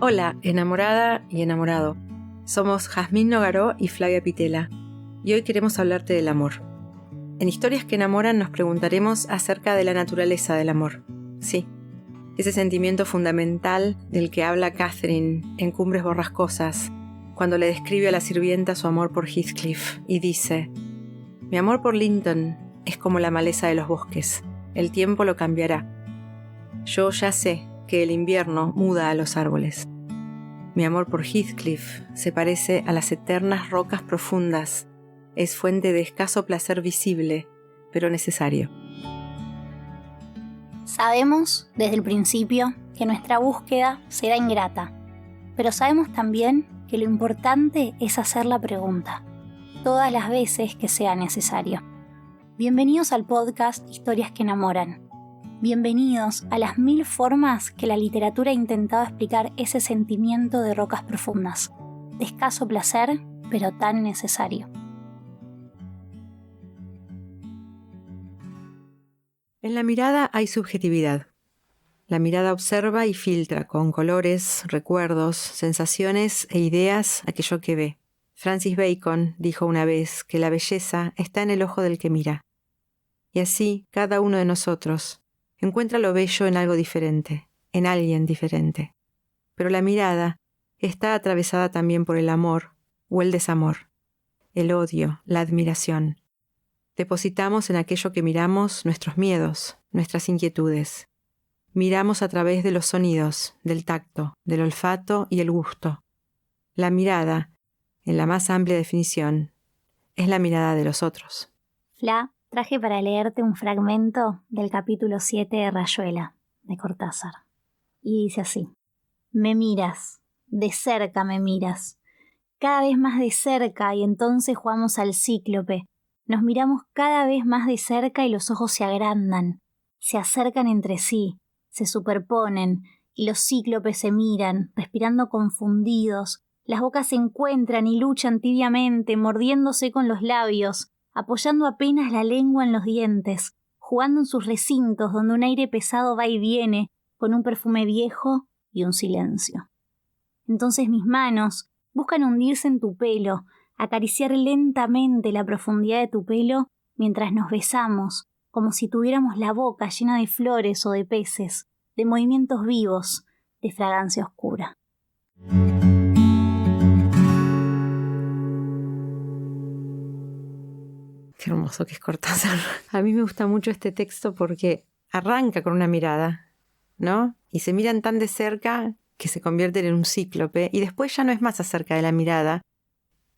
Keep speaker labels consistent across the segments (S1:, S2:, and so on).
S1: Hola, enamorada y enamorado. Somos Jazmín Nogaró y Flavia Pitela, y hoy queremos hablarte del amor. En Historias que enamoran nos preguntaremos acerca de la naturaleza del amor. Sí, ese sentimiento fundamental del que habla Catherine en Cumbres Borrascosas, cuando le describe a la sirvienta su amor por Heathcliff y dice: «Mi amor por Linton es como la maleza de los bosques, el tiempo lo cambiará. Yo ya sé que el invierno muda a los árboles. Mi amor por Heathcliff se parece a las eternas rocas profundas, es fuente de escaso placer visible, pero necesario».
S2: Sabemos desde el principio que nuestra búsqueda será ingrata, pero sabemos también que lo importante es hacer la pregunta, todas las veces que sea necesario. Bienvenidos al podcast Historias que enamoran. Bienvenidos a las 1000 formas que la literatura ha intentado explicar ese sentimiento de rocas profundas, de escaso placer, pero tan necesario.
S1: En la mirada hay subjetividad. La mirada observa y filtra con colores, recuerdos, sensaciones e ideas aquello que ve. Francis Bacon dijo una vez que la belleza está en el ojo del que mira. Y así, cada uno de nosotros encuentra lo bello en algo diferente, en alguien diferente. Pero la mirada está atravesada también por el amor o el desamor, el odio, la admiración. Depositamos en aquello que miramos nuestros miedos, nuestras inquietudes. Miramos a través de los sonidos, del tacto, del olfato y el gusto. La mirada, en la más amplia definición, es la mirada de los otros.
S2: Fla, traje para leerte un fragmento del capítulo 7 de Rayuela, de Cortázar. Y dice así: «Me miras, de cerca me miras, cada vez más de cerca, y entonces jugamos al cíclope. Nos miramos cada vez más de cerca y los ojos se agrandan, se acercan entre sí, se superponen, y los cíclopes se miran, respirando confundidos. Las bocas se encuentran y luchan tibiamente, mordiéndose con los labios, apoyando apenas la lengua en los dientes, jugando en sus recintos donde un aire pesado va y viene, con un perfume viejo y un silencio. Entonces mis manos buscan hundirse en tu pelo, acariciar lentamente la profundidad de tu pelo mientras nos besamos, como si tuviéramos la boca llena de flores o de peces, de movimientos vivos, de fragancia oscura».
S1: Qué hermoso que es Cortázar. A mí me gusta mucho este texto porque arranca con una mirada, ¿no? Y se miran tan de cerca que se convierten en un cíclope, y después ya no es más acerca de la mirada,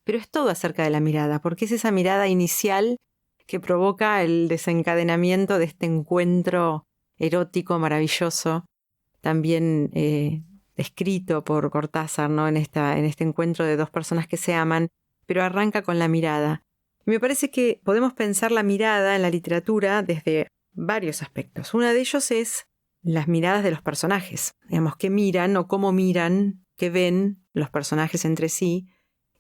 S1: pero es todo acerca de la mirada, porque es esa mirada inicial que provoca el desencadenamiento de este encuentro erótico maravilloso, también escrito por Cortázar, ¿no? En este encuentro de dos personas que se aman, pero arranca con la mirada. Y me parece que podemos pensar la mirada en la literatura desde varios aspectos. Uno de ellos es las miradas de los personajes, digamos, qué miran o cómo miran, qué ven los personajes entre sí,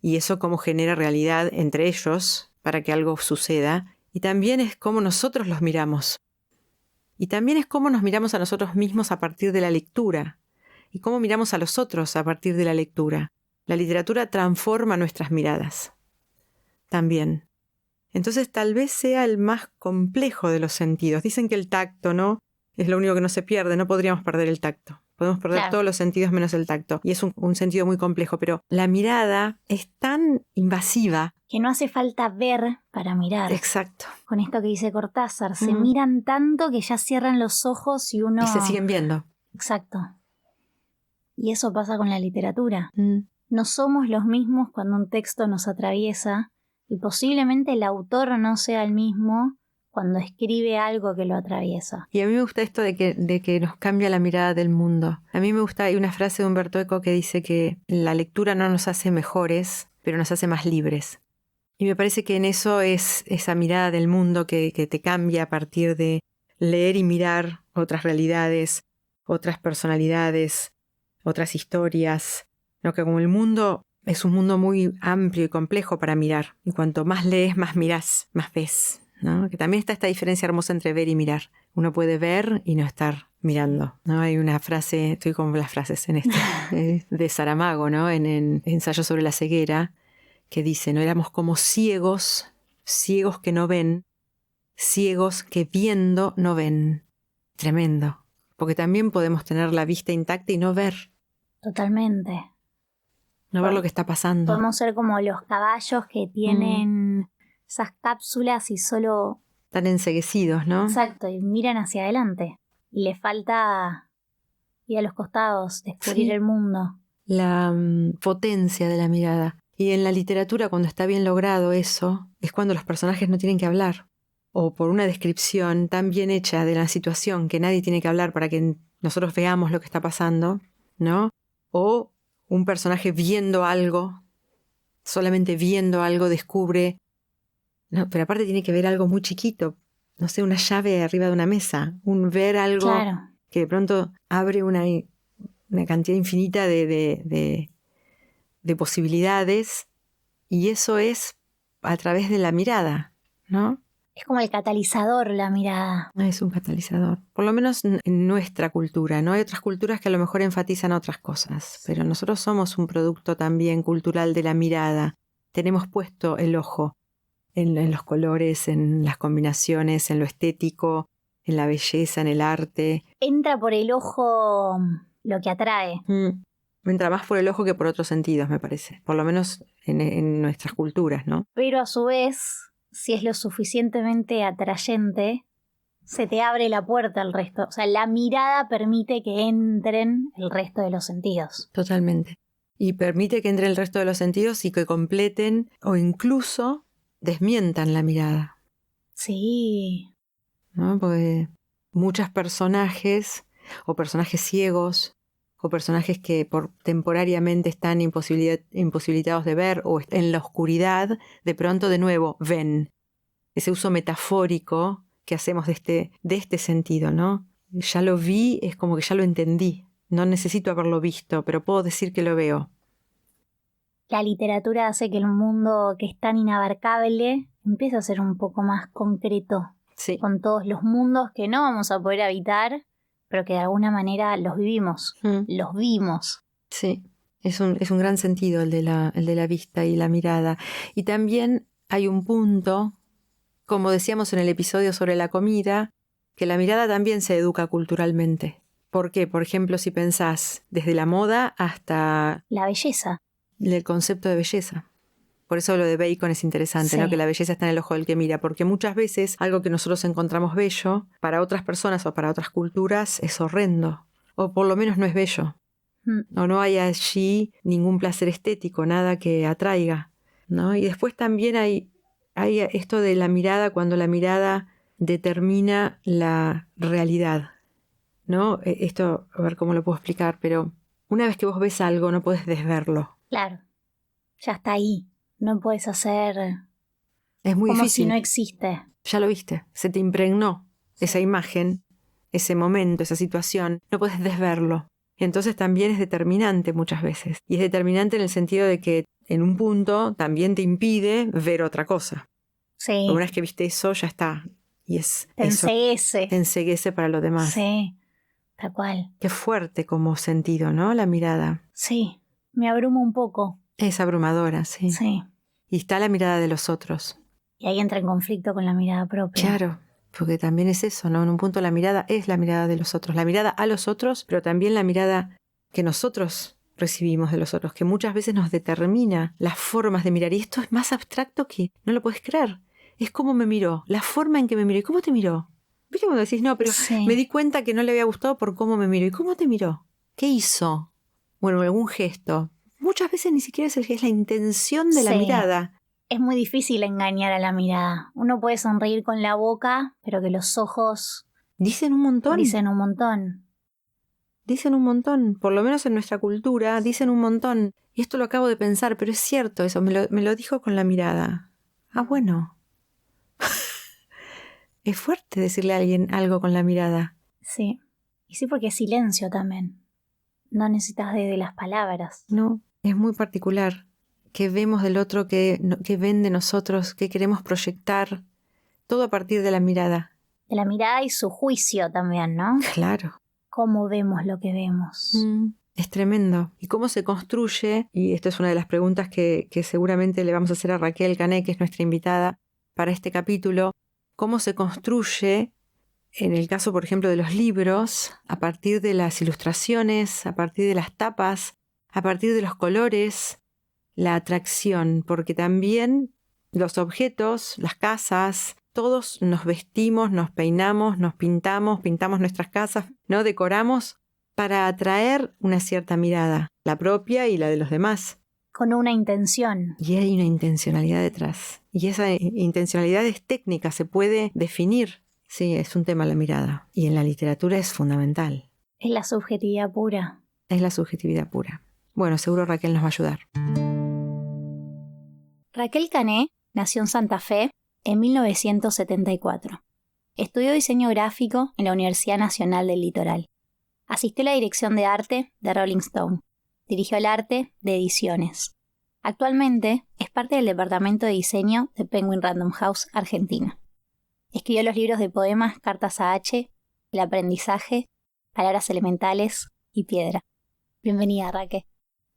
S1: y eso cómo genera realidad entre ellos para que algo suceda. Y también es cómo nosotros los miramos. Y también es cómo nos miramos a nosotros mismos a partir de la lectura, y cómo miramos a los otros a partir de la lectura. La literatura transforma nuestras miradas también. Entonces tal vez sea el más complejo de los sentidos. Dicen que el tacto, ¿no?, es lo único que no se pierde. No podríamos perder el tacto. Podemos perder todos los sentidos menos el tacto. Y es un sentido muy complejo. Pero la mirada es tan invasiva.
S2: Que no hace falta ver para mirar.
S1: Exacto.
S2: Con esto que dice Cortázar, se miran tanto que ya cierran los ojos y uno...
S1: Y se siguen viendo.
S2: Exacto. Y eso pasa con la literatura. No somos los mismos cuando un texto nos atraviesa, y posiblemente el autor no sea el mismo cuando escribe algo que lo atraviesa.
S1: Y a mí me gusta esto de que nos cambia la mirada del mundo. A mí me gusta, hay una frase de Umberto Eco que dice que la lectura no nos hace mejores, pero nos hace más libres. Y me parece que en eso es esa mirada del mundo que te cambia a partir de leer y mirar otras realidades, otras personalidades, otras historias, ¿no? Que como el mundo es un mundo muy amplio y complejo para mirar, y cuanto más lees, más mirás, más ves, ¿no? Que también está esta diferencia hermosa entre ver y mirar. Uno puede ver y no estar mirando, ¿no? Hay una frase, estoy con las frases en de Saramago, ¿no? En Ensayo sobre la ceguera, que dice, ¿no? Éramos como ciegos, ciegos que no ven, ciegos que viendo no ven. Tremendo. Porque también podemos tener la vista intacta y no ver.
S2: Totalmente.
S1: No ver lo que está pasando.
S2: Podemos ser como los caballos que tienen esas cápsulas y solo...
S1: Están enceguecidos, ¿no?
S2: Exacto, y miran hacia adelante. Y les falta ir a los costados, descubrir el mundo.
S1: La potencia de la mirada. Y en la literatura, cuando está bien logrado eso, es cuando los personajes no tienen que hablar. O por una descripción tan bien hecha de la situación que nadie tiene que hablar para que nosotros veamos lo que está pasando, ¿no? O un personaje viendo algo, solamente viendo algo descubre... No, pero aparte tiene que ver algo muy chiquito, no sé, una llave arriba de una mesa, ver algo que de pronto abre una cantidad infinita de posibilidades, y eso es a través de la mirada, ¿no?
S2: Es como el catalizador, la mirada.
S1: Es un catalizador, por lo menos en nuestra cultura, ¿no? Hay otras culturas que a lo mejor enfatizan otras cosas, pero nosotros somos un producto también cultural de la mirada. Tenemos puesto el ojo en los colores, en las combinaciones, en lo estético, en la belleza, en el arte.
S2: Entra por el ojo lo que atrae.
S1: Entra más por el ojo que por otros sentidos, me parece. Por lo menos en nuestras culturas, ¿no?
S2: Pero a su vez, si es lo suficientemente atrayente, se te abre la puerta al resto. O sea, la mirada permite que entren el resto de los sentidos.
S1: Totalmente. Y permite que entre el resto de los sentidos y que completen o incluso desmientan la mirada.
S2: Sí.
S1: ¿No? Porque muchos personajes, o personajes ciegos, o personajes que temporariamente están imposibilitados de ver o en la oscuridad, de pronto de nuevo ven. Ese uso metafórico que hacemos de este sentido, ¿no? Ya lo vi, es como que ya lo entendí. No necesito haberlo visto, pero puedo decir que lo veo.
S2: La literatura hace que el mundo que es tan inabarcable empiece a ser un poco más concreto.
S1: Sí.
S2: Con todos los mundos que no vamos a poder habitar, pero que de alguna manera los vivimos, los vimos.
S1: Sí, es un gran sentido el de la vista y la mirada. Y también hay un punto, como decíamos en el episodio sobre la comida, que la mirada también se educa culturalmente. ¿Por qué? Por ejemplo, si pensás desde la moda hasta...
S2: la belleza.
S1: El concepto de belleza. Por eso lo de Bacon es interesante, ¿no? Que la belleza está en el ojo del que mira, porque muchas veces algo que nosotros encontramos bello, para otras personas o para otras culturas es horrendo, o por lo menos no es bello. O no hay allí ningún placer estético, nada que atraiga, ¿no? Y después también hay esto de la mirada, cuando la mirada determina la realidad, ¿no? Esto, a ver cómo lo puedo explicar, pero una vez que vos ves algo no podés desverlo.
S2: Claro, ya está ahí. No puedes hacer...
S1: Es muy
S2: como
S1: difícil.
S2: si no existe.
S1: Ya lo viste, se te impregnó esa imagen, ese momento, esa situación. No puedes desverlo. Y entonces también es determinante muchas veces. Y es determinante en el sentido de que en un punto también te impide ver otra cosa.
S2: Sí.
S1: Una vez que viste eso, ya está. Y es
S2: te
S1: eso.
S2: Enceguece.
S1: Te enceguece para lo demás.
S2: Sí, tal cual.
S1: Qué fuerte como sentido, ¿no? La mirada.
S2: Sí, me abruma un poco.
S1: Es abrumadora, sí.
S2: Sí.
S1: Y está la mirada de los otros.
S2: Y ahí entra en conflicto con la mirada propia.
S1: Claro, porque también es eso, ¿no? En un punto la mirada es la mirada de los otros. La mirada a los otros, pero también la mirada que nosotros recibimos de los otros, que muchas veces nos determina las formas de mirar. Y esto es más abstracto que no lo puedes creer. Es cómo me miró, la forma en que me miró. ¿Y cómo te miró? ¿Viste cuando decís, no, pero me di cuenta que no le había gustado por cómo me miró? ¿Y cómo te miró? ¿Qué hizo? Bueno, algún gesto. Muchas veces ni siquiera es la intención de la mirada.
S2: Es muy difícil engañar a la mirada. Uno puede sonreír con la boca, pero que los ojos...
S1: Dicen un montón.
S2: Dicen un montón.
S1: Dicen un montón. Por lo menos en nuestra cultura dicen un montón. Y esto lo acabo de pensar, pero es cierto eso. Me lo dijo con la mirada. Ah, bueno. Es fuerte decirle a alguien algo con la mirada.
S2: Sí. Y sí, porque es silencio también. No necesitas de las palabras.
S1: No, es muy particular. Que vemos del otro, que ven de nosotros, que queremos proyectar. Todo a partir de la mirada.
S2: De la mirada y su juicio también, ¿no?
S1: Claro.
S2: cómo vemos lo que vemos.
S1: Es tremendo. ¿Y cómo se construye? Y esto es una de las preguntas que seguramente le vamos a hacer a Raquel Cané, que es nuestra invitada para este capítulo. ¿Cómo se construye, en el caso, por ejemplo, de los libros, a partir de las ilustraciones, a partir de las tapas, a partir de los colores, la atracción? Porque también los objetos, las casas, todos nos vestimos, nos peinamos, nos pintamos nuestras casas, ¿no? Decoramos para atraer una cierta mirada, la propia y la de los demás.
S2: Con una intención.
S1: Y hay una intencionalidad detrás. Y esa intencionalidad es técnica, se puede definir. Sí, es un tema la mirada. Y en la literatura es fundamental.
S2: Es la subjetividad pura.
S1: Es la subjetividad pura. Bueno, seguro Raquel nos va a ayudar.
S2: Raquel Cané nació en Santa Fe en 1974. Estudió diseño gráfico en la Universidad Nacional del Litoral. Asistió a la dirección de arte de Rolling Stone. Dirigió el arte de ediciones. Actualmente es parte del departamento de diseño de Penguin Random House, Argentina. Escribió los libros de poemas Cartas a H, El aprendizaje, Palabras elementales y Piedra. Bienvenida, Raquel.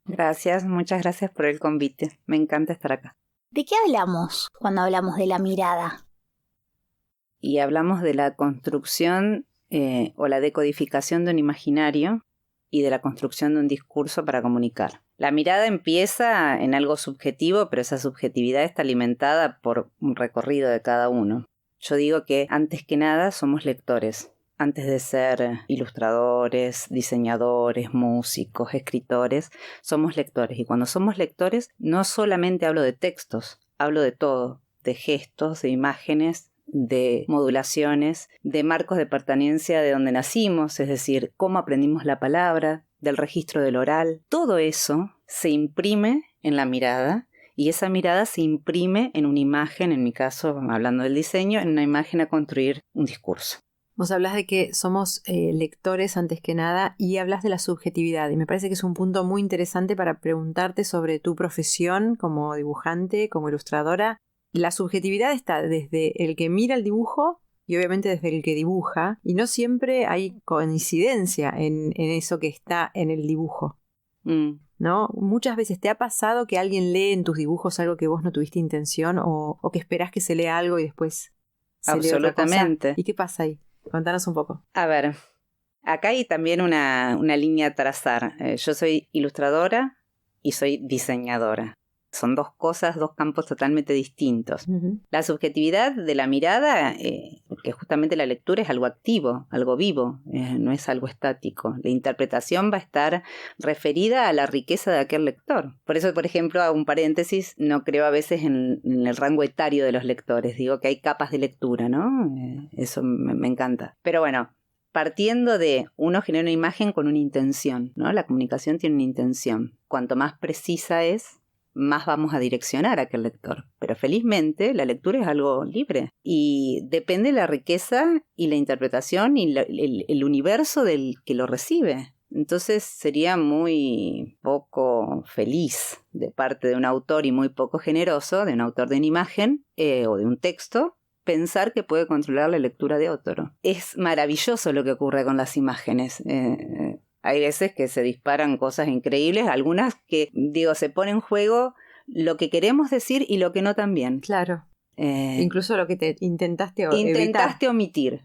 S3: Gracias, muchas gracias por el convite. Me encanta estar acá.
S2: ¿De qué hablamos cuando hablamos de la mirada?
S3: Y hablamos de la construcción o la decodificación de un imaginario y de la construcción de un discurso para comunicar. La mirada empieza en algo subjetivo, pero esa subjetividad está alimentada por un recorrido de cada uno. Yo digo que antes que nada somos lectores. Antes de ser ilustradores, diseñadores, músicos, escritores, somos lectores. Y cuando somos lectores, no solamente hablo de textos, hablo de todo, de gestos, de imágenes, de modulaciones, de marcos de pertenencia de donde nacimos, es decir, cómo aprendimos la palabra, del registro del oral. Todo eso se imprime en la mirada y esa mirada se imprime en una imagen, en mi caso, hablando del diseño, en una imagen a construir un discurso.
S1: Vos hablás de que somos lectores antes que nada y hablas de la subjetividad y me parece que es un punto muy interesante para preguntarte sobre tu profesión como dibujante, como ilustradora. La subjetividad está desde el que mira el dibujo y obviamente desde el que dibuja y no siempre hay coincidencia en eso que está en el dibujo, ¿no? Muchas veces te ha pasado que alguien lee en tus dibujos algo que vos no tuviste intención o que esperás que se lea algo y después se lee otra cosa.
S3: Absolutamente.
S1: ¿Y qué pasa ahí? Contanos un poco.
S3: A ver, acá hay también una línea a trazar. Yo soy ilustradora y soy diseñadora. Son dos cosas, dos campos totalmente distintos. Uh-huh. La subjetividad de la mirada, porque justamente la lectura es algo activo, algo vivo, no es algo estático. La interpretación va a estar referida a la riqueza de aquel lector. Por eso, por ejemplo, hago un paréntesis, no creo a veces en el rango etario de los lectores. Digo que hay capas de lectura, ¿no? Eso me encanta. Pero bueno, partiendo de uno genera una imagen con una intención, ¿no? La comunicación tiene una intención. Cuanto más precisa es, más vamos a direccionar a aquel lector. Pero felizmente la lectura es algo libre y depende de la riqueza y la interpretación y el universo del que lo recibe. Entonces sería muy poco feliz de parte de un autor y muy poco generoso de un autor de una imagen o de un texto pensar que puede controlar la lectura de otro. Es maravilloso lo que ocurre con las imágenes. Hay veces que se disparan cosas increíbles, algunas que, se pone en juego lo que queremos decir y lo que no también.
S1: Claro. Incluso lo que te intentaste
S3: omitir,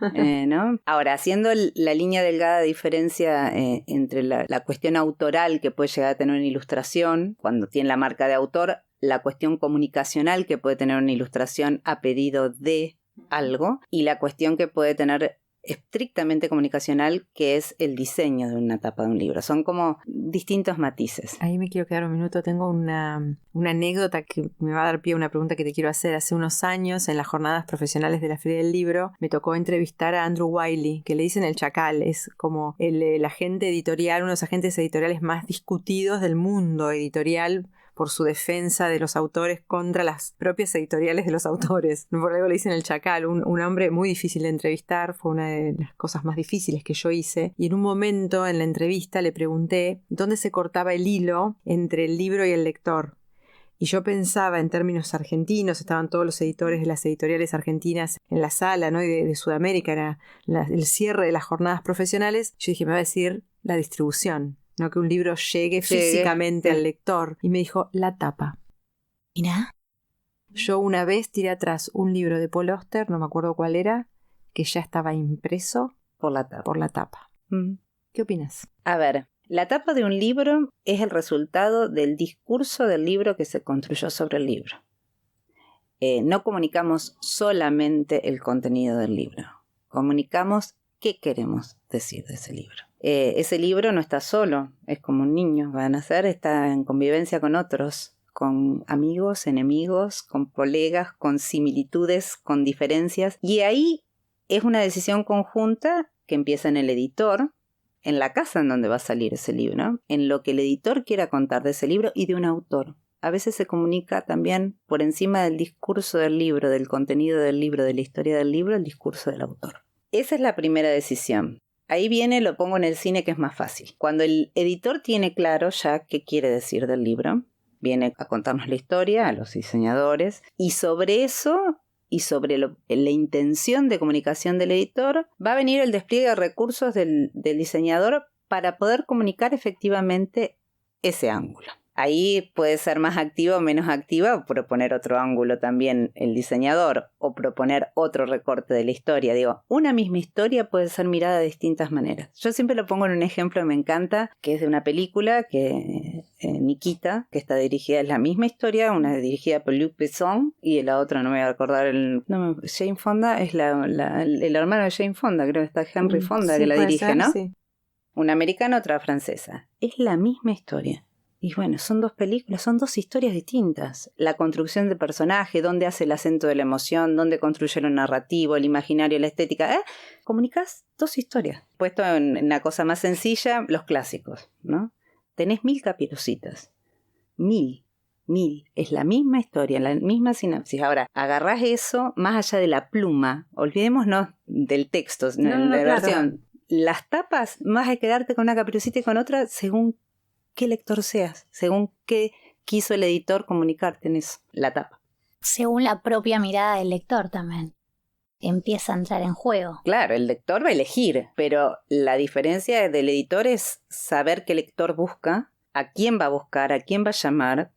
S3: ¿no? Ahora, haciendo la línea delgada de diferencia entre la cuestión autoral que puede llegar a tener una ilustración, cuando tiene la marca de autor, la cuestión comunicacional que puede tener una ilustración a pedido de algo, y la cuestión que puede tener estrictamente comunicacional, que es el diseño de una tapa de un libro. Son como distintos matices.
S1: Ahí me quiero quedar un minuto. Tengo una anécdota que me va a dar pie a una pregunta que te quiero hacer. Hace unos años, en las jornadas profesionales de la Feria del Libro, me tocó entrevistar a Andrew Wiley, que le dicen el Chacal. Es como el agente editorial, uno de los agentes editoriales más discutidos del mundo editorial, por su defensa de los autores contra las propias editoriales de los autores. Por algo le dicen el Chacal, un hombre muy difícil de entrevistar, fue una de las cosas más difíciles que yo hice. Y en un momento en la entrevista le pregunté dónde se cortaba el hilo entre el libro y el lector. Y yo pensaba en términos argentinos, estaban todos los editores de las editoriales argentinas en la sala, ¿no? Y de Sudamérica, era el cierre de las jornadas profesionales. Yo dije, me va a decir la distribución, ¿no? Que un libro llegue físicamente al lector. Y me dijo, la tapa.
S2: Mira.
S1: Yo una vez tiré atrás un libro de Paul Auster, no me acuerdo cuál era, que ya estaba impreso
S3: por la tapa.
S1: ¿Qué opinas?
S3: A ver, la tapa de un libro es el resultado del discurso del libro que se construyó sobre el libro. No comunicamos solamente el contenido del libro, comunicamos qué queremos decir de ese libro. Ese libro no está solo, es como un niño, va a nacer, está en convivencia con otros, con amigos, enemigos, con colegas, con similitudes, con diferencias. Y ahí es una decisión conjunta que empieza en el editor, en la casa en donde va a salir ese libro, en lo que el editor quiera contar de ese libro y de un autor. A veces se comunica también por encima del discurso del libro, del contenido del libro, de la historia del libro, el discurso del autor. Esa es la primera decisión. Ahí viene, lo pongo en el cine, que es más fácil. Cuando el editor tiene claro ya qué quiere decir del libro, viene a contarnos la historia, a los diseñadores, y sobre eso y sobre la intención de comunicación del editor va a venir el despliegue de recursos del diseñador para poder comunicar efectivamente ese ángulo. Ahí puede ser más activa o menos activa, o proponer otro ángulo también el diseñador, o proponer otro recorte de la historia. Digo, una misma historia puede ser mirada de distintas maneras. Yo siempre lo pongo en un ejemplo que me encanta, que es de una película, que Nikita, que está dirigida, es la misma historia, una dirigida por Luc Besson, y la otra no me voy a recordar, Jane Fonda, es el hermano de Jane Fonda, creo que está Henry Fonda, que la dirige, ser, ¿no? Sí. Una americana, otra francesa. Es la misma historia. Y bueno, son dos películas, son dos historias distintas. La construcción del personaje, dónde hace el acento de la emoción, dónde construye lo narrativo, el imaginario, la estética. Comunicás dos historias. Puesto en una cosa más sencilla, los clásicos, ¿no? Tenés 1000 Caperucitas. 1000. Es la misma historia, la misma sinapsis. Ahora, agarrás eso más allá de la pluma. Olvidémonos del texto, la versión. Las tapas, vas a quedarte con una Caperucita y con otra según qué lector seas, según qué quiso el editor comunicarte en eso, la tapa.
S2: Según la propia mirada del lector también. Empieza a entrar en juego.
S3: Claro, el lector va a elegir, pero la diferencia del editor es saber qué lector busca, a quién va a buscar, a quién va a llamar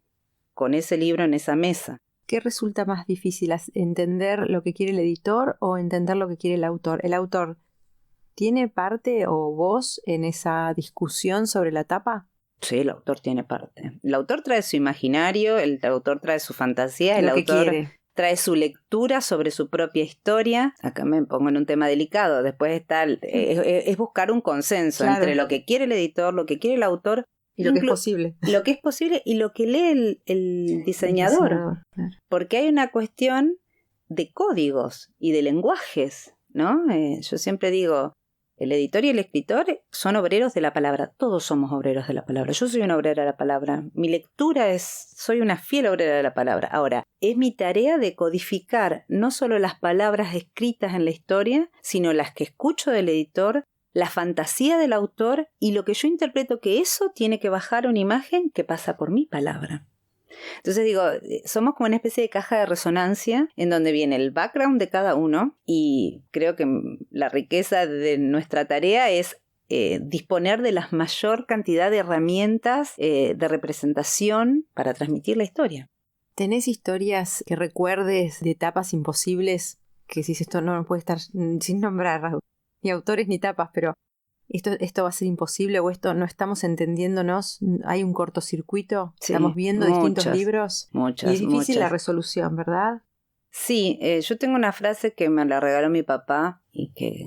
S3: con ese libro en esa mesa.
S1: ¿Qué resulta más difícil? ¿Entender lo que quiere el editor o entender lo que quiere el autor? ¿El autor tiene parte o voz en esa discusión sobre la tapa?
S3: Sí, el autor tiene parte. El autor trae su imaginario, el autor trae su fantasía, el autor trae su lectura sobre su propia historia. Acá me pongo en un tema delicado. Después está es buscar un consenso entre lo que quiere el editor, lo que quiere el autor.
S1: Y lo que es posible.
S3: Lo que es posible y lo que lee el diseñador. Claro. Porque hay una cuestión de códigos y de lenguajes, ¿no? Yo siempre digo, el editor y el escritor son obreros de la palabra. Todos somos obreros de la palabra. Yo soy una obrera de la palabra. Mi lectura soy una fiel obrera de la palabra. Ahora, es mi tarea de codificar no solo las palabras escritas en la historia, sino las que escucho del editor, la fantasía del autor y lo que yo interpreto que eso tiene que bajar a una imagen que pasa por mi palabra. Entonces digo, somos como una especie de caja de resonancia en donde viene el background de cada uno y creo que la riqueza de nuestra tarea es disponer de la mayor cantidad de herramientas de representación para transmitir la historia.
S1: ¿Tenés historias que recuerdes de etapas imposibles? Que si esto no puede estar sin nombrar ni autores ni tapas, pero esto va a ser imposible o esto no estamos entendiéndonos, hay un cortocircuito, sí, estamos viendo distintos libros y es difícil la resolución, ¿verdad?
S3: Sí, yo tengo una frase que me la regaló mi papá y que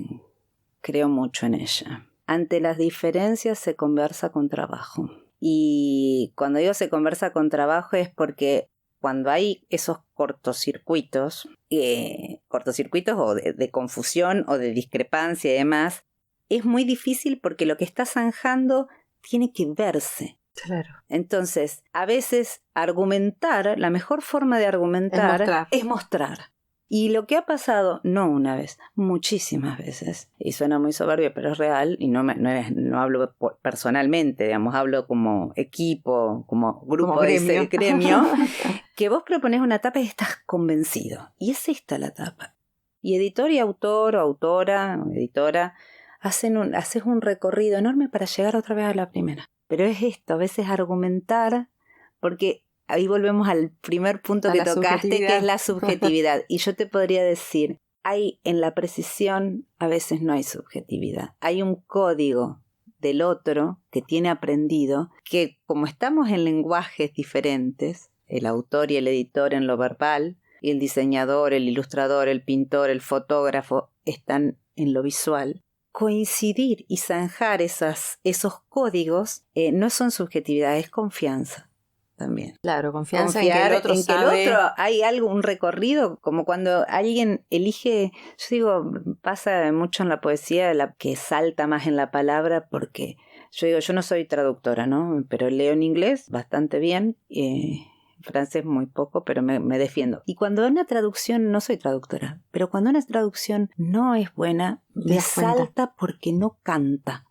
S3: creo mucho en ella. Ante las diferencias se conversa con trabajo. Y cuando digo se conversa con trabajo es porque cuando hay esos cortocircuitos o de confusión o de discrepancia y demás, es muy difícil porque lo que está zanjando tiene que verse.
S1: Claro.
S3: Entonces, a veces argumentar, la mejor forma de argumentar es mostrar. Y lo que ha pasado, no una vez, muchísimas veces, y suena muy soberbio, pero es real, y no hablo personalmente, digamos, hablo como equipo, como grupo
S1: como gremio.
S3: de gremio, que vos proponés una tapa y estás convencido. Y es esta la tapa. Y editor y autor o autora o editora haces un recorrido enorme para llegar otra vez a la primera. Pero es esto, a veces argumentar, porque ahí volvemos al primer punto que tocaste, que es la subjetividad. Y yo te podría decir, en la precisión a veces no hay subjetividad. Hay un código del otro que tiene aprendido, que como estamos en lenguajes diferentes, el autor y el editor en lo verbal, y el diseñador, el ilustrador, el pintor, el fotógrafo están en lo visual, coincidir y zanjar esos códigos no son subjetividad, es confianza. También.
S1: Claro, confianza en que el otro sabe.
S3: Que el otro hay un recorrido, como cuando alguien elige, yo digo, pasa mucho en la poesía, que salta más en la palabra, porque yo no soy traductora, ¿no? Pero leo en inglés bastante bien, francés muy poco, pero me defiendo. Y cuando una traducción, no soy traductora, pero cuando una traducción no es buena, me salta porque no canta.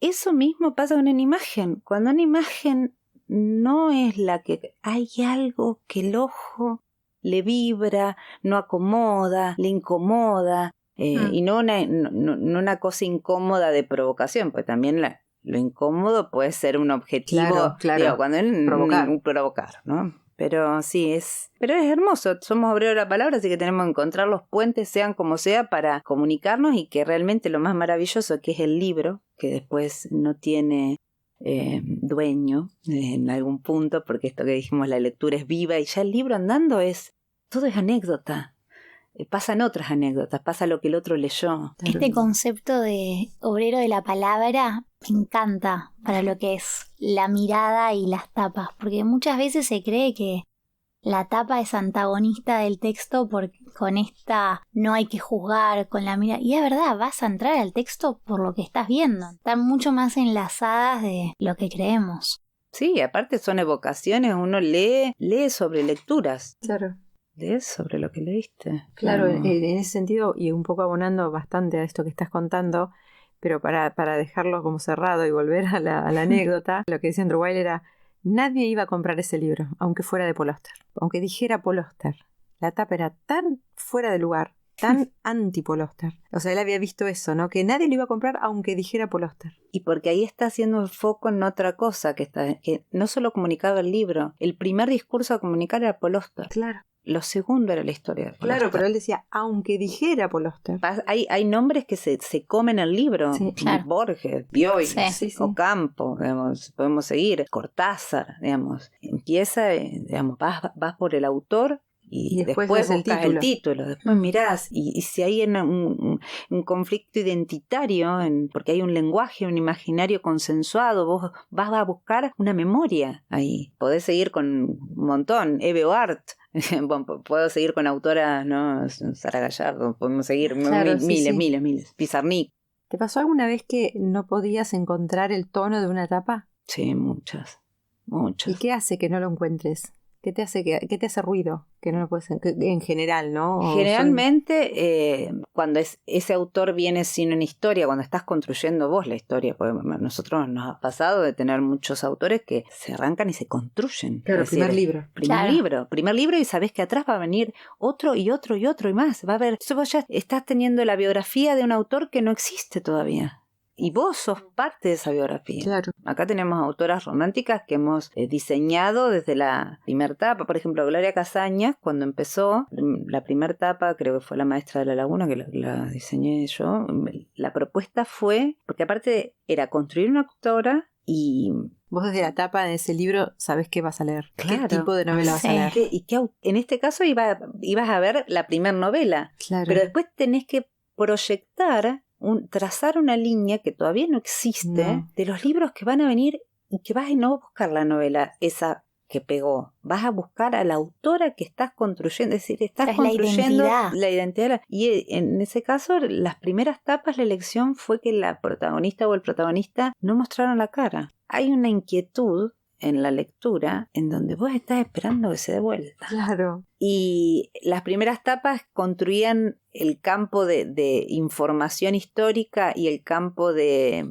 S3: Eso mismo pasa con una imagen. Cuando una imagen no es la que... Hay algo que el ojo le vibra, no acomoda, le incomoda, y no una cosa incómoda de provocación, porque también lo incómodo puede ser un objetivo,
S1: claro.
S3: Digo, cuando es provocar, ¿no? Pero sí, es hermoso, somos obreros de la palabra, así que tenemos que encontrar los puentes, sean como sea, para comunicarnos, y que realmente lo más maravilloso que es el libro, que después no tiene dueño en algún punto, porque esto que dijimos, la lectura es viva, y ya el libro andando todo es anécdota. Pasan otras anécdotas, pasa lo que el otro leyó.
S2: Este concepto de obrero de la palabra me encanta para lo que es la mirada y las tapas, porque muchas veces se cree que la tapa es antagonista del texto porque con esta no hay que juzgar con la mirada. Y es verdad, vas a entrar al texto por lo que estás viendo. Están mucho más enlazadas de lo que creemos.
S3: Sí, aparte son evocaciones, uno lee sobre lecturas.
S1: Claro.
S3: Lees sobre lo que leíste.
S1: Claro, en ese sentido, y un poco abonando bastante a esto que estás contando, pero para dejarlo como cerrado y volver a la anécdota, lo que decía Andrew Weil era: nadie iba a comprar ese libro, aunque fuera de Paul Auster, aunque dijera Paul Auster. La tapa era tan fuera de lugar, tan anti-Paul Auster. O sea, él había visto eso, ¿no? Que nadie lo iba a comprar aunque dijera Paul Auster.
S3: Y porque ahí está haciendo el foco en otra cosa, que no solo comunicaba el libro. El primer discurso a comunicar era Paul Auster.
S1: Claro.
S3: Lo segundo era la historia de Paul
S1: Claro,
S3: Auster.
S1: pero él decía, aunque dijera Paul Auster.
S3: Hay nombres que se comen el libro.
S2: Sí, claro.
S3: Borges, Bioy,
S2: Sí.
S3: Ocampo, digamos, podemos seguir. Cortázar, digamos. Empieza, digamos, vas por el autor y después buscas el título. Después mirás. Y si hay un conflicto identitario, porque hay un lenguaje, un imaginario consensuado, vos vas a buscar una memoria ahí. Podés seguir con un montón. Eve Art. Bueno, puedo seguir con autoras, ¿no? Sara Gallardo, podemos seguir miles. Pizarnik.
S1: ¿Te pasó alguna vez que no podías encontrar el tono de una tapa?
S3: Sí, muchas.
S1: ¿Y qué hace que no lo encuentres? ¿Qué te hace ruido? Que no lo puedes, en general, ¿no?
S3: Generalmente, cuando ese autor viene sin una historia, cuando estás construyendo vos la historia, porque nosotros nos ha pasado de tener muchos autores que se arrancan y se construyen.
S1: Claro,
S3: es decir, primer libro, y sabés que atrás va a venir otro y otro y otro y más. Va a haber, vos ya estás teniendo la biografía de un autor que no existe todavía. Y vos sos parte de esa biografía.
S1: Claro.
S3: Acá tenemos autoras románticas que hemos diseñado desde la primera etapa. Por ejemplo, Gloria Casañas, cuando empezó la primera etapa, creo que fue La Maestra de la Laguna, que la diseñé yo. La propuesta fue, porque aparte era construir una autora y...
S1: Vos desde la tapa de ese libro sabés qué vas a leer.
S3: Claro.
S1: ¿Qué tipo de novela vas a leer?
S3: En este caso ibas a ver la primera novela.
S1: Claro.
S3: Pero después tenés que proyectar... trazar una línea que todavía no existe de los libros que van a venir, y que vas a no buscar la novela esa que pegó, vas a buscar a la autora que estás construyendo, es decir, estás construyendo la identidad. Y en ese caso, las primeras tapas, la elección fue que la protagonista o el protagonista no mostraron la cara. Hay una inquietud en la lectura en donde vos estás esperando que se dé vuelta.
S1: Claro.
S3: Y las primeras tapas construían el campo de información histórica y el campo de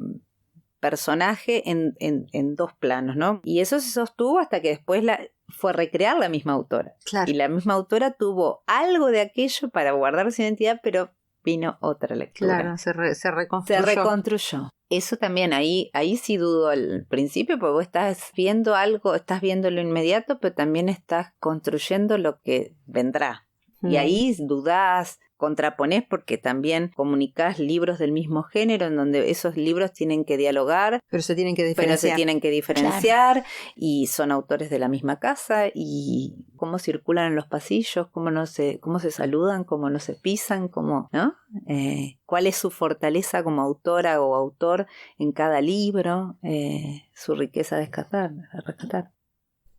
S3: personaje en dos planos, ¿no? Y eso se sostuvo hasta que después fue a recrear la misma autora.
S1: Claro.
S3: Y la misma autora tuvo algo de aquello para guardar su identidad, pero vino otra lectura.
S1: Claro, se reconstruyó.
S3: Se reconstruyó. Eso también, ahí sí dudo al principio, porque vos estás viendo algo, estás viendo lo inmediato, pero también estás construyendo lo que vendrá. Y ahí dudás, contraponés, porque también comunicás libros del mismo género, en donde esos libros tienen que dialogar,
S1: pero se tienen que diferenciar.
S3: Claro. Y son autores de la misma casa, y cómo circulan en los pasillos, cómo se saludan, cómo no se pisan, cómo, ¿no? Cuál es su fortaleza como autora o autor en cada libro, su riqueza a rescatar.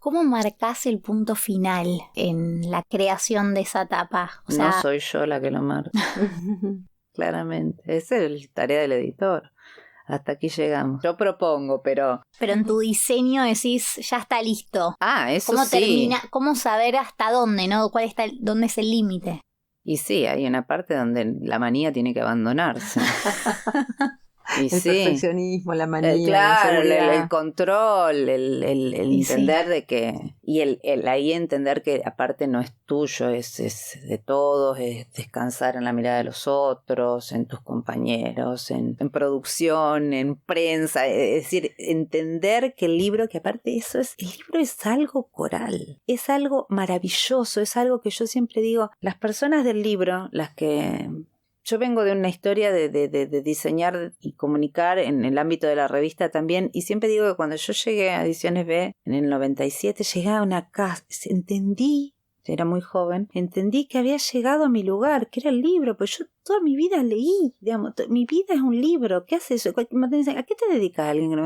S2: ¿Cómo marcás el punto final en la creación de esa tapa? O sea,
S3: no soy yo la que lo marca. Claramente. Esa es la tarea del editor. Hasta aquí llegamos. Yo propongo, pero
S2: en tu diseño decís, ya está listo.
S3: Eso
S2: ¿Cómo
S3: sí.
S2: termina? ¿Cómo saber hasta dónde, no? ¿Dónde es el límite?
S3: Y sí, hay una parte donde la manía tiene que abandonarse. Y
S1: el perfeccionismo, la manía,
S3: claro,
S1: la
S3: el control, el entender de que... Y el ahí entender que aparte no es tuyo, es de todos, es descansar en la mirada de los otros, en tus compañeros, en producción, en prensa. Es decir, entender que el libro, que aparte el libro es algo coral, es algo maravilloso, es algo que yo siempre digo, las personas del libro, las que... Yo vengo de una historia de diseñar y comunicar en el ámbito de la revista también, y siempre digo que cuando yo llegué a Ediciones B en el 97, llegué a una casa, entendí, era muy joven, entendí que había llegado a mi lugar, que era el libro, pues yo toda mi vida leí, digamos, mi vida es un libro. ¿Qué haces? Me dicen, ¿a qué te dedicas alguien?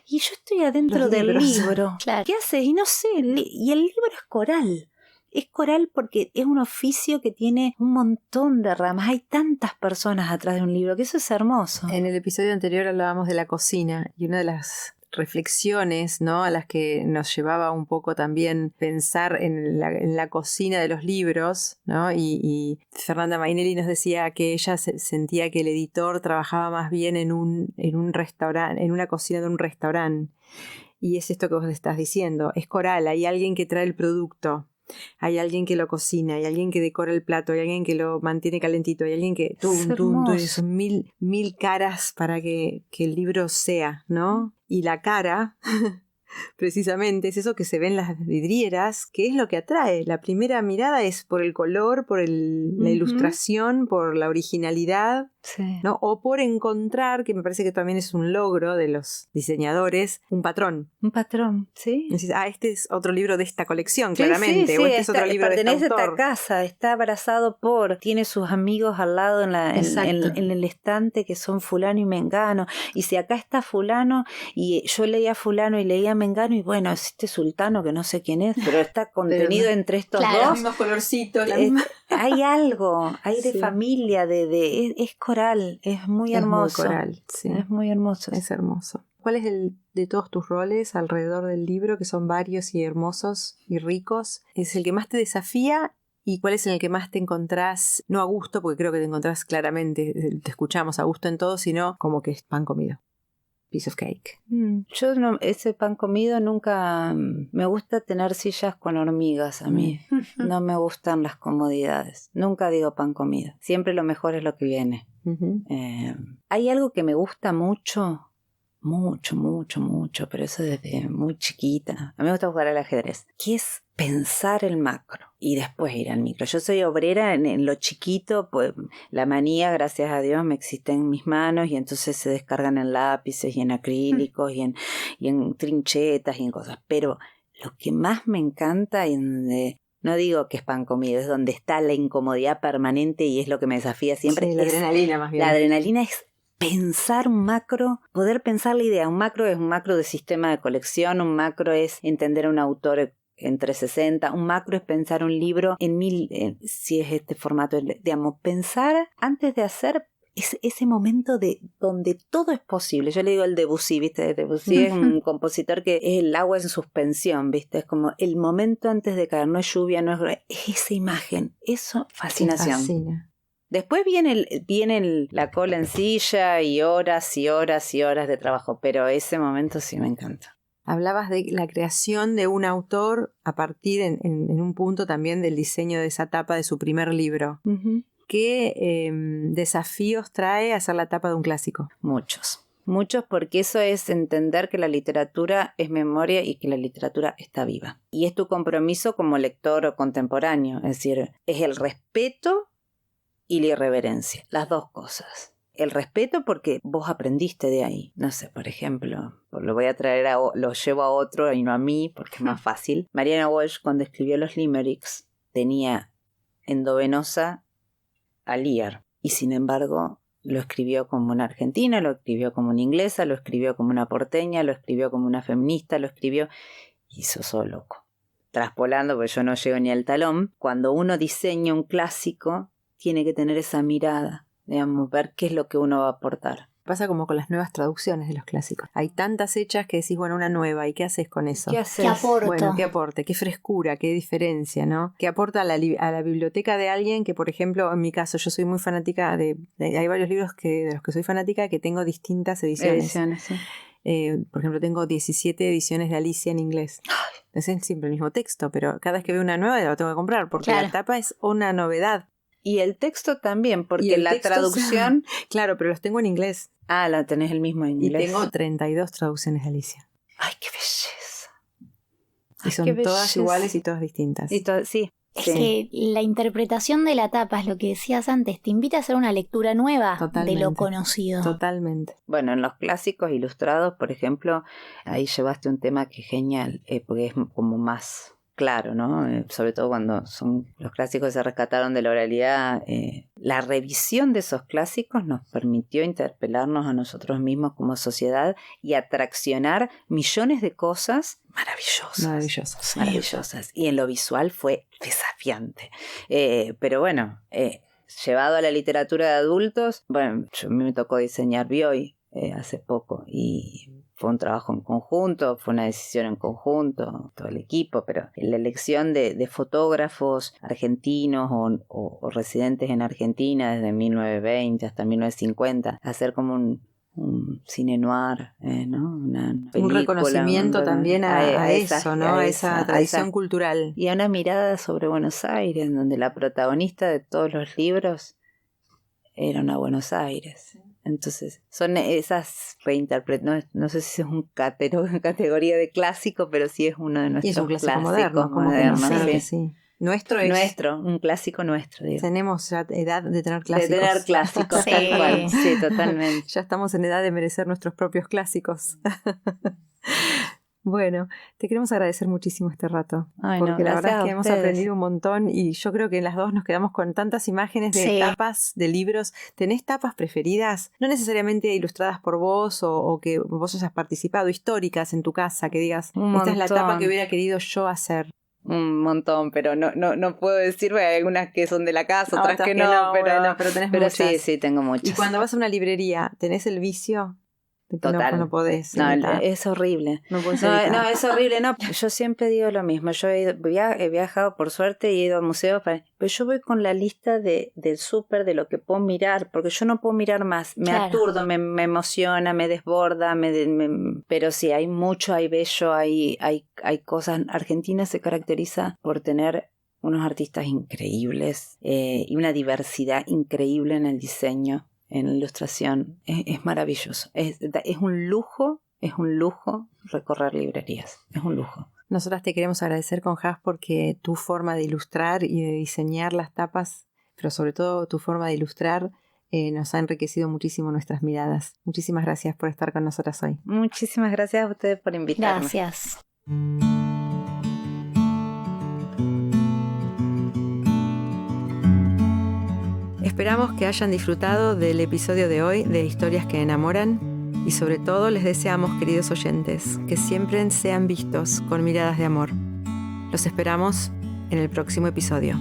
S3: Y yo estoy adentro del libro.
S2: Claro.
S3: ¿Qué haces? Y no sé, y el libro es coral. Es coral porque es un oficio que tiene un montón de ramas. Hay tantas personas atrás de un libro que eso es hermoso.
S1: En el episodio anterior hablábamos de la cocina y una de las reflexiones, ¿no?, a las que nos llevaba un poco también pensar en la cocina de los libros, ¿no? Y Fernanda Mainelli nos decía que ella sentía que el editor trabajaba más bien en un restaurante, en una cocina de un restaurante. Y es esto que vos estás diciendo, es coral, hay alguien que trae el producto. Hay alguien que lo cocina, hay alguien que decora el plato, hay alguien que lo mantiene calentito, hay alguien que... son mil caras para que el libro sea, ¿no? Y la cara, precisamente, es eso que se ve en las vidrieras, que es lo que atrae. La primera mirada es por el color, por la ilustración, por la originalidad,
S3: sí,
S1: ¿no? O por encontrar, que me parece que también es un logro de los diseñadores, un patrón.
S3: Un patrón, ¿sí?
S1: Decís, este es otro libro de esta colección, claramente.
S3: Sí,
S1: o este es otro libro de este autor.
S3: Pertenece a esta casa, está abrazado tiene sus amigos al lado en el estante que son fulano y mengano. Y si acá está fulano, y yo leía fulano y leía mengano, y bueno, es este sultano que no sé quién es, pero está contenido entre estos
S2: claro,
S3: dos.
S1: Los mismos colorcitos.
S3: Hay algo, hay de
S1: sí,
S3: familia, es coral, es muy hermoso.
S1: Es muy coral, sí.
S3: Es muy hermoso.
S1: Es hermoso. ¿Cuál es de todos tus roles alrededor del libro, que son varios y hermosos y ricos, es el que más te desafía? ¿Y cuál es en el que más te encontrás, no a gusto, porque creo que te encontrás claramente, te escuchamos a gusto en todo, sino como que es pan comido? Piece of cake.
S3: Yo no, ese pan comido nunca... Me gusta tener sillas con hormigas a mí. No me gustan las comodidades. Nunca digo pan comido. Siempre lo mejor es lo que viene. Hay algo que me gusta mucho, pero eso desde muy chiquita. A mí me gusta jugar al ajedrez, que es pensar el macro y después ir al micro. Yo soy obrera en lo chiquito, pues la manía, gracias a Dios, me existe en mis manos, y entonces se descargan en lápices y en acrílicos y en trinchetas y en cosas. Pero lo que más me encanta, y donde no digo que es pan comido, es donde está la incomodidad permanente, y es lo que me desafía siempre.
S1: Sí, la adrenalina más bien.
S3: La adrenalina es pensar un macro, poder pensar la idea. Un macro es un macro de sistema de colección, un macro es entender a un autor en 360, un macro es pensar un libro en 1000, si es este formato, digamos, pensar antes de hacer, es ese momento de donde todo es posible. Yo le digo el Debussy, ¿viste? Debussy es un compositor que es el agua en suspensión, ¿viste? Es como el momento antes de caer, no es lluvia, no es esa imagen, eso, fascinación.
S1: Fascina.
S3: Después viene la cola en silla y horas y horas y horas de trabajo, pero ese momento sí me encanta.
S1: Hablabas de la creación de un autor a partir en un punto también del diseño de esa tapa de su primer libro.
S3: Uh-huh.
S1: ¿Qué desafíos trae hacer la tapa de un clásico?
S3: Muchos, porque eso es entender que la literatura es memoria y que la literatura está viva. Y es tu compromiso como lector o contemporáneo, es decir, es el respeto y la irreverencia, las dos cosas. El respeto porque vos aprendiste de ahí. No sé, por ejemplo, lo voy a traer lo llevo a otro y no a mí porque es más fácil. Mariana Walsh, cuando escribió los limericks, tenía endovenosa a Lear, y sin embargo lo escribió como una argentina, lo escribió como una inglesa, lo escribió como una porteña, lo escribió como una feminista, lo escribió y sos loco. Traspolando, porque yo no llego ni al talón, cuando uno diseña un clásico tiene que tener esa mirada, digamos, ver qué es lo que uno va a aportar.
S1: Pasa como con las nuevas traducciones de los clásicos. Hay tantas hechas que decís, bueno, una nueva, ¿y qué haces con eso?
S3: ¿Qué haces?
S2: ¿Qué aporta?
S1: Bueno, ¿qué aporte? ¿Qué frescura? ¿Qué diferencia? ¿No? ¿Qué aporta a la biblioteca de alguien que, por ejemplo, en mi caso, yo soy muy fanática hay varios libros de los que soy fanática que tengo distintas ediciones.
S3: Sí.
S1: Por ejemplo, tengo 17 ediciones de Alicia en inglés. Es siempre el mismo texto, pero cada vez que veo una nueva la tengo que comprar porque la tapa es una novedad.
S3: Y el texto también, porque la traducción...
S1: Claro, pero los tengo en inglés.
S3: Ah, la tenés el mismo en inglés.
S1: Y tengo 32 traducciones de Alicia.
S3: ¡Ay, qué belleza!
S1: Y son todas iguales y todas distintas.
S3: Sí.
S2: Es que la interpretación de la tapa, es lo que decías antes, te invita a hacer una lectura nueva de lo conocido.
S1: Totalmente.
S3: Bueno, en los clásicos ilustrados, por ejemplo, ahí llevaste un tema que es genial, porque es como más... Claro, ¿no? Sobre todo cuando son los clásicos que se rescataron de la oralidad. La revisión de esos clásicos nos permitió interpelarnos a nosotros mismos como sociedad y atraccionar millones de cosas maravillosas. Y en lo visual fue desafiante. Pero bueno, llevado a la literatura de adultos, bueno, a mí me tocó diseñar Bioy hace poco y... Fue un trabajo en conjunto, fue una decisión en conjunto, todo el equipo, pero la elección de fotógrafos argentinos o residentes en Argentina desde 1920 hasta 1950, hacer como un cine noir, ¿no? Una película,
S1: un reconocimiento también a eso, ¿no? A esa tradición cultural.
S3: Y a una mirada sobre Buenos Aires, donde la protagonista de todos los libros era una Buenos Aires. Entonces, son esas reinterpretaciones, no sé si es una categoría de clásico, pero sí es uno de nuestros clásicos modernos.
S1: Sí.
S3: Un clásico nuestro, digo.
S1: Tenemos ya edad de tener clásicos.
S3: De tener clásicos, tal cual. Sí, totalmente.
S1: Ya estamos en edad de merecer nuestros propios clásicos. Bueno, te queremos agradecer muchísimo este rato, porque la verdad es que hemos aprendido un montón y yo creo que las dos nos quedamos con tantas imágenes de tapas de libros. ¿Tenés tapas preferidas? No necesariamente ilustradas por vos o que vos hayas participado, históricas en tu casa, que digas, esta es la tapa que hubiera querido yo hacer.
S3: Un montón, pero no puedo decir, hay algunas que son de la casa, otras que no, pero
S1: tenés muchas.
S3: Sí, tengo muchas.
S1: Y cuando vas a una librería, ¿tenés el vicio?
S3: Total.
S1: No podés.
S3: No, es horrible. No, es horrible. No, yo siempre digo lo mismo. Yo he viajado por suerte y he ido a museos, pero yo voy con la lista del súper, de lo que puedo mirar, porque yo no puedo mirar más. Me aturdo, me emociona, me desborda, pero sí, hay mucho, hay bello, hay cosas. Argentina se caracteriza por tener unos artistas increíbles y una diversidad increíble en el diseño. En la ilustración, es maravilloso, es un lujo recorrer librerías, es un lujo.
S1: Nosotras te queremos agradecer, Conjaz, porque tu forma de ilustrar y de diseñar las tapas, pero sobre todo tu forma de ilustrar, nos ha enriquecido muchísimo nuestras miradas. Muchísimas gracias por estar con nosotras hoy.
S3: Muchísimas gracias a ustedes por invitarme.
S2: Gracias.
S1: Esperamos que hayan disfrutado del episodio de hoy de Historias que enamoran y sobre todo les deseamos, queridos oyentes, que siempre sean vistos con miradas de amor. Los esperamos en el próximo episodio.